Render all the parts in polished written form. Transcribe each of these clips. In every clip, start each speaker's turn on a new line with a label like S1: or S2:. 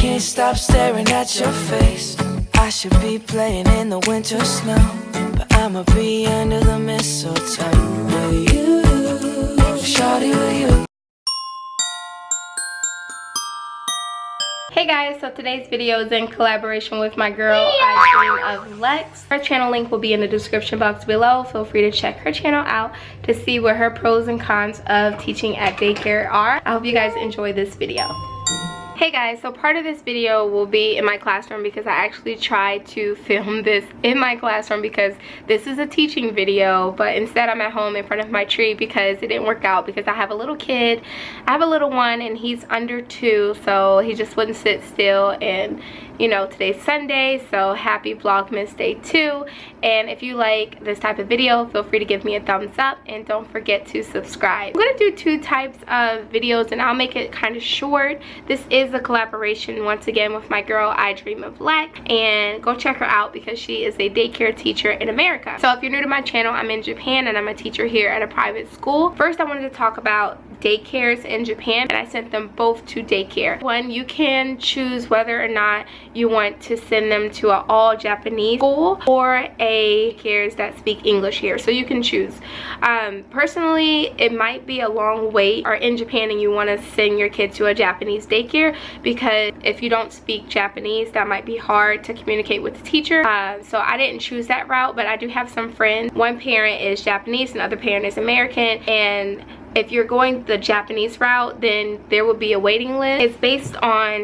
S1: can't stop staring at your face. I should be playing in the winter snow, but I'ma be under the mistletoe with you, shawty, with you.
S2: Hey guys, so today's video is in collaboration with my girl, I Dream of Lex. Her channel link will be in the description box below. Feel free to check her channel out to see what her pros and cons of teaching at daycare are. I hope you guys enjoy this video. Hey guys, so part of this video will be in my classroom because I actually tried to film this in my classroom because this is a teaching video, but instead I'm at home in front of my tree because it didn't work out because I have a little kid. I have a little one and he's under 2, so he just wouldn't sit still. And you know, today's Sunday, so happy Vlogmas Day 2. And if you like this type of video, feel free to give me a thumbs up and don't forget to subscribe. I'm gonna do 2 types of videos and I'll make it kind of short. This is a collaboration once again with my girl, I Dream of Lex, and go check her out because she is a daycare teacher in America. So if you're new to my channel, I'm in Japan and I'm a teacher here at a private school. First, I wanted to talk about daycares in Japan, and I sent them both to daycare. One, you can choose whether or not you want to send them to an all Japanese school or a daycares that speak English here, so you can choose. Personally, it might be a long wait or in Japan and you want to send your kid to a Japanese daycare, because if you don't speak Japanese, that might be hard to communicate with the teacher. So I didn't choose that route, but I do have some friends. One parent is Japanese and the other parent is American, and if you're going the Japanese route, then there will be a waiting list. It's based on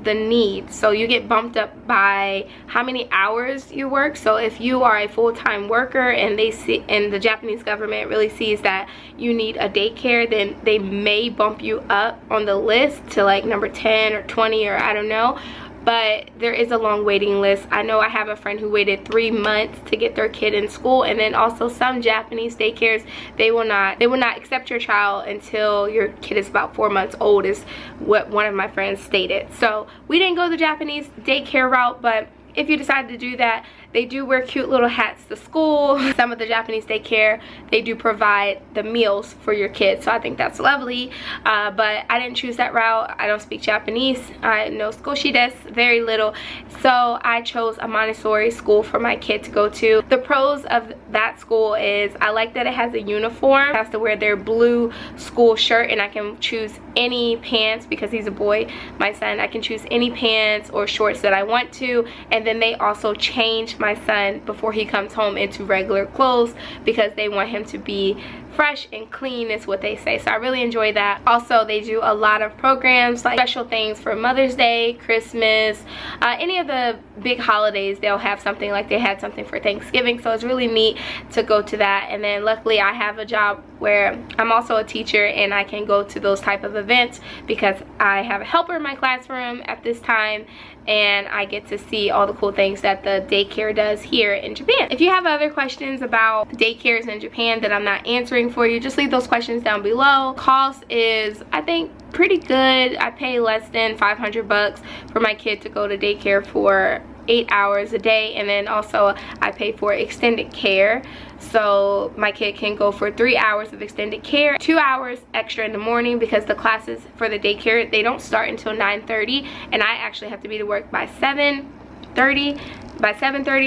S2: the needs. So you get bumped up by how many hours you work. So if you are a full-time worker and the Japanese government really sees that you need a daycare, then they may bump you up on the list to like number 10 or 20 or I don't know. But there is a long waiting list. I know I have a friend who waited 3 months to get their kid in school, and then also some Japanese daycares, they will not accept your child until your kid is about 4 months old, is what one of my friends stated. So we didn't go the Japanese daycare route, but if you decide to do that, they do wear cute little hats to school. Some of the Japanese daycare, they do provide the meals for your kids, so I think that's lovely. But I didn't choose that route. I don't speak Japanese. I know skoshi desu, very little. So I chose a Montessori school for my kid to go to. The pros of that school is I like that it has a uniform. He has to wear their blue school shirt, and I can choose any pants because he's a boy, my son. I can choose any pants or shorts that I want to, and then they also change my son before he comes home into regular clothes because they want him to be fresh and clean, is what they say. So I really enjoy that. Also, they do a lot of programs, like special things for Mother's Day, Christmas, any of the big holidays. They'll have something, like they had something for Thanksgiving, so it's really neat to go to that. And then luckily I have a job where I'm also a teacher and I can go to those type of events because I have a helper in my classroom at this time, and I get to see all the cool things that the daycare does here in Japan. If you have other questions about daycares in Japan that I'm not answering for you, just leave those questions down below. Cost is, I think, pretty good. I pay less than 500 bucks for my kid to go to daycare for 8 hours a day, and then also I pay for extended care, so my kid can go for 3 hours of extended care, 2 hours extra in the morning because the classes for the daycare, they don't start until 9:30, and I actually have to be to work by 7:30,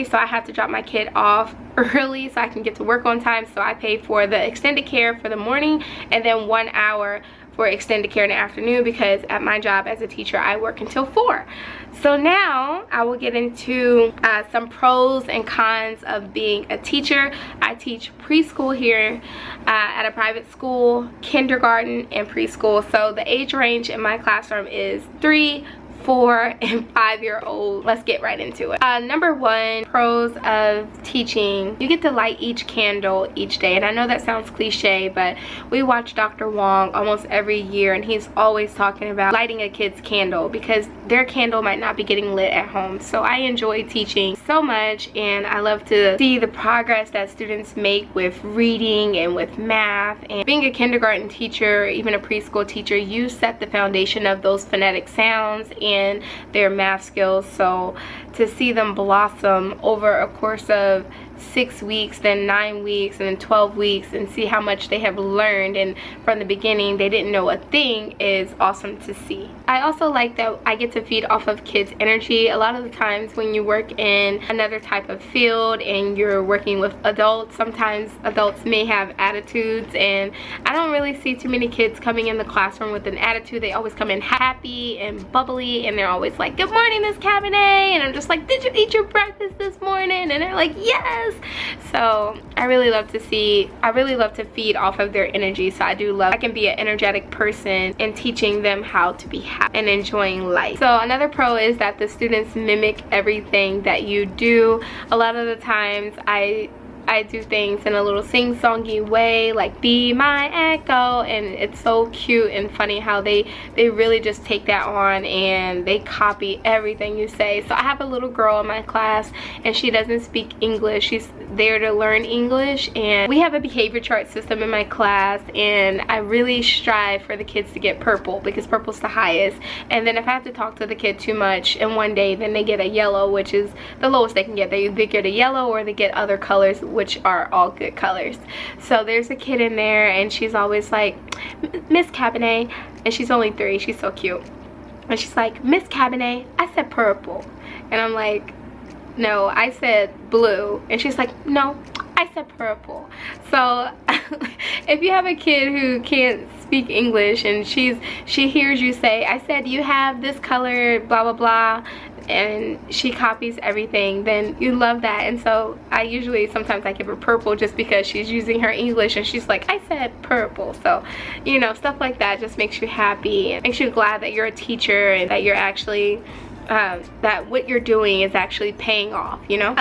S2: so I have to drop my kid off early so I can get to work on time. So I pay for the extended care for the morning and then 1 hour for extended care in the afternoon because at my job as a teacher I work until 4. So now I will get into some pros and cons of being a teacher. I teach preschool here at a private school, kindergarten and preschool. So the age range in my classroom is 3, 4, and 5-year-old. Let's get right into it. Number 1, pros of teaching. You get to light each candle each day, and I know that sounds cliche, but we watch Dr. Wong almost every year, and he's always talking about lighting a kid's candle because their candle might not be getting lit at home. So I enjoy teaching so much, and I love to see the progress that students make with reading and with math. And being a kindergarten teacher, even a preschool teacher, you set the foundation of those phonetic sounds and their math skills. So to see them blossom over a course of 6 weeks, then 9 weeks, and then 12 weeks, and see how much they have learned, and from the beginning they didn't know a thing, is awesome to see. I also like that I get to feed off of kids' energy. A lot of the times when you work in another type of field and you're working with adults, sometimes adults may have attitudes, and I don't really see too many kids coming in the classroom with an attitude. They always come in happy and bubbly, and they're always like, "Good morning, Miss Cabernet," and I'm just like, "Did you eat your breakfast this morning?" And they're like, "Yes." So I really love to feed off of their energy. So I can be an energetic person in teaching them how to be happy and enjoying life. So another pro is that the students mimic everything that you do. A lot of the times I do things in a little sing-songy way, like "Be my echo," and it's so cute and funny how they really just take that on and they copy everything you say. So I have a little girl in my class, and she doesn't speak English. She's there to learn English, and we have a behavior chart system in my class, and I really strive for the kids to get purple because purple's the highest. And then if I have to talk to the kid too much in one day, then they get a yellow, which is the lowest they can get. They get a yellow, or they get other colors, which are all good colors. So there's a kid in there, and she's always like, "Miss Cabernet," and she's only 3. She's so cute, and she's like, "Miss Cabernet, I said purple," and I'm like, "No, I said blue," and she's like, "No, I said purple." So if you have a kid who can't speak English and she hears you say, "I said you have this color, blah blah blah," and she copies everything, then you love that. And so sometimes I give her purple just because she's using her English and she's like, "I said purple." So, you know, stuff like that just makes you happy and makes you glad that you're a teacher and that you're actually that what you're doing is actually paying off, you know.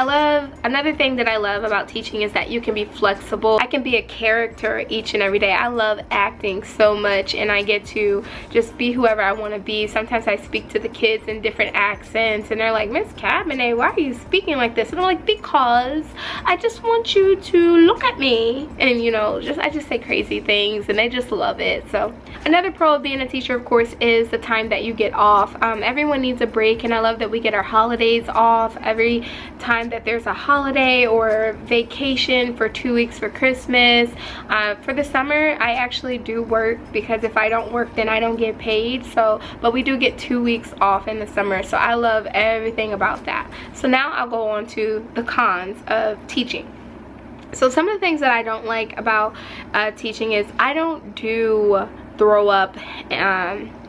S2: Another thing that I love about teaching is that you can be flexible. I can be a character each and every day. I love acting so much, and I get to just be whoever I want to be. Sometimes I speak to the kids in different accents, and they're like, "Miss Cabernet, why are you speaking like this?" And I'm like, "Because I just want you to look at me." And you know, I just say crazy things, and they just love it. So another pro of being a teacher, of course, is the time that you get off. Everyone needs a break, and I love that we get our holidays off every time that there's a holiday or vacation for 2 weeks for Christmas. For the summer, I actually do work, because if I don't work, then I don't get paid. So, but we do get 2 weeks off in the summer, so I love everything about that. So now I'll go on to the cons of teaching. So some of the things that I don't like about teaching is I don't do throw up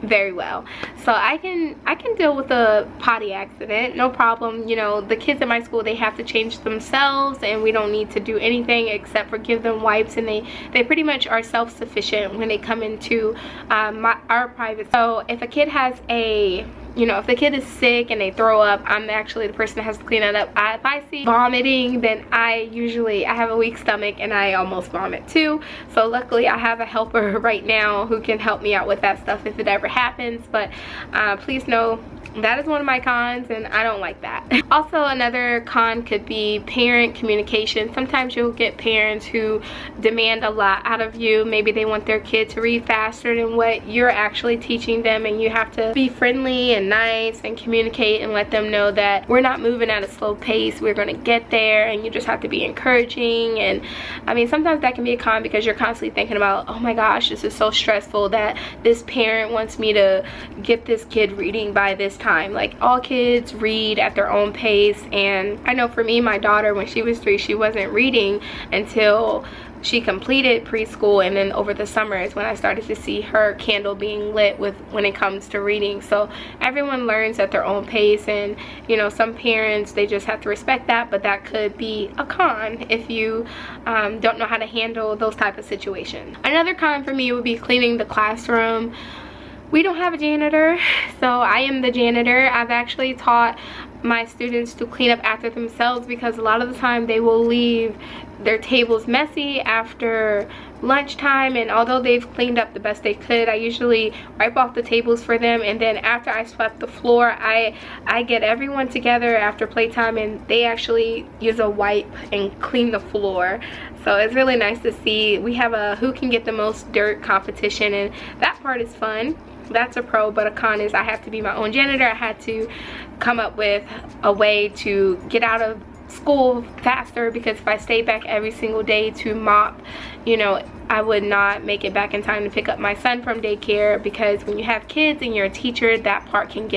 S2: very well. So I can deal with a potty accident, no problem. You know, the kids at my school, they have to change themselves, and we don't need to do anything except for give them wipes, and they pretty much are self-sufficient when they come into our private. So if a kid has if the kid is sick and they throw up, I'm actually the person that has to clean it up. If I see vomiting, then I have a weak stomach and I almost vomit too. So luckily I have a helper right now who can help me out with that stuff if it ever happens. But please know that is one of my cons, and I don't like that. Also, another con could be parent communication. Sometimes you'll get parents who demand a lot out of you. Maybe they want their kid to read faster than what you're actually teaching them, and you have to be friendly and nice and communicate and let them know that we're not moving at a slow pace. We're going to get there, and you just have to be encouraging. And I mean, sometimes that can be a con because you're constantly thinking about, oh my gosh, this is so stressful that this parent wants me to get this kid reading by this time. Like, all kids read at their own pace, and I know for me, my daughter, when she was 3, she wasn't reading until she completed preschool, and then over the summer is when I started to see her candle being lit when it comes to reading. So everyone learns at their own pace, and you know, some parents, they just have to respect that, but that could be a con if you don't know how to handle those type of situations. Another con for me would be cleaning the classroom. We don't have a janitor, so I am the janitor. I've actually taught my students to clean up after themselves, because a lot of the time they will leave their tables messy after lunchtime, and although they've cleaned up the best they could, I usually wipe off the tables for them, and then after I swept the floor, I get everyone together after playtime, and they actually use a wipe and clean the floor. So it's really nice to see. We have a who can get the most dirt competition, and that part is fun. That's a pro. But a con is I have to be my own janitor. I had to come up with a way to get out of school faster, because if I stayed back every single day to mop, you know, I would not make it back in time to pick up my son from daycare, because when you have kids and you're a teacher, that part can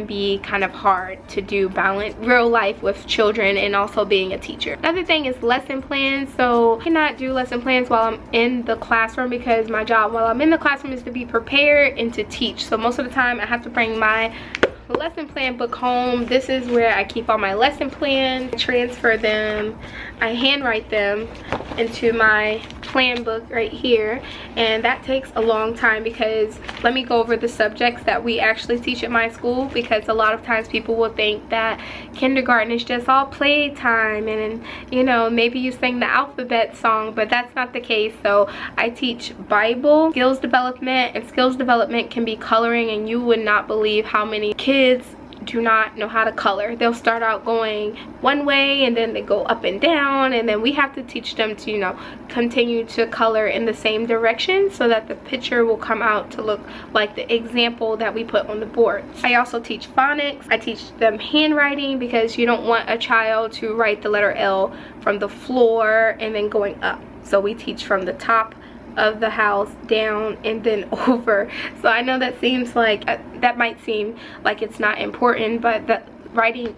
S2: be kind of hard to do, balance real life with children and also being a teacher. Another thing is lesson plans. So I cannot do lesson plans while I'm in the classroom, because my job while I'm in the classroom is to be prepared and to teach. So most of the time I have to bring my lesson plan book home. This is where I keep all my lesson plans. I transfer them, I handwrite them into my plan book right here, and that takes a long time, because let me go over the subjects that we actually teach at my school, because a lot of times people will think that kindergarten is just all playtime and, you know, maybe you sing the alphabet song, but that's not the case. So I teach Bible, skills development, and skills development can be coloring, and you would not believe how many kids do not know how to color. They'll start out going one way and then they go up and down, and then we have to teach them to, you know, continue to color in the same direction so that the picture will come out to look like the example that we put on the board. I also teach phonics. I teach them handwriting, because you don't want a child to write the letter L from the floor and then going up. So we teach from the top of the house down and then over. So I know that seems like that might seem like it's not important, but the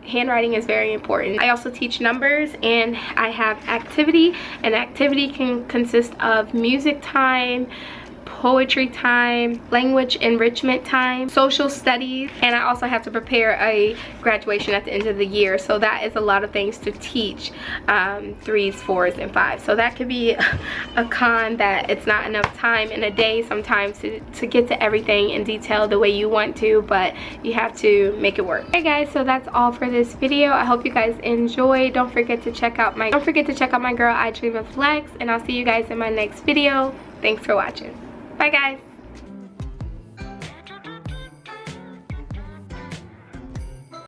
S2: handwriting is very important. I also teach numbers, and I have activity, and activity can consist of music time, poetry time, language enrichment time, social studies, and I also have to prepare a graduation at the end of the year. So that is a lot of things to teach, 3s, 4s, and 5s. So that could be a con, that it's not enough time in a day sometimes to get to everything in detail the way you want to, but you have to make it work. Okay guys, so that's all for this video. I hope you guys enjoyed. Don't forget to check out my girl I Dream of Lex, and I'll see you guys in my next video. Thanks for watching. Bye guys.